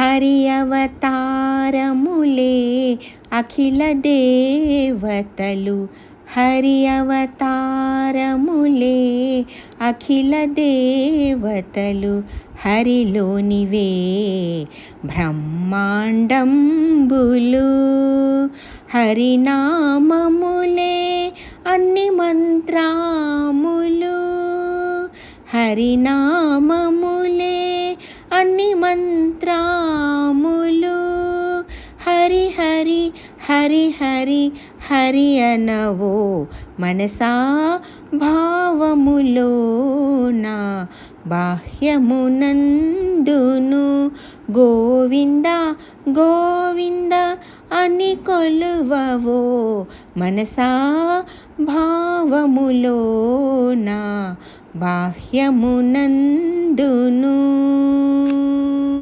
హరి అవతారములే అఖిల దేవతలు, హరి అవతారములే అఖిల దేవతలు, హరిలోనివే బ్రహ్మాండంబులు. హరినామములే అన్ని మంత్రాములు, హరినామములే అన్ని మంత్రాములు. హరి హరి హరి హరి హరి అనవో మనసా భావములోన, బాహ్యమునందును గోవింద గోవింద అని కొలువవో మనసా భావములోన, బాహ్యమునందును.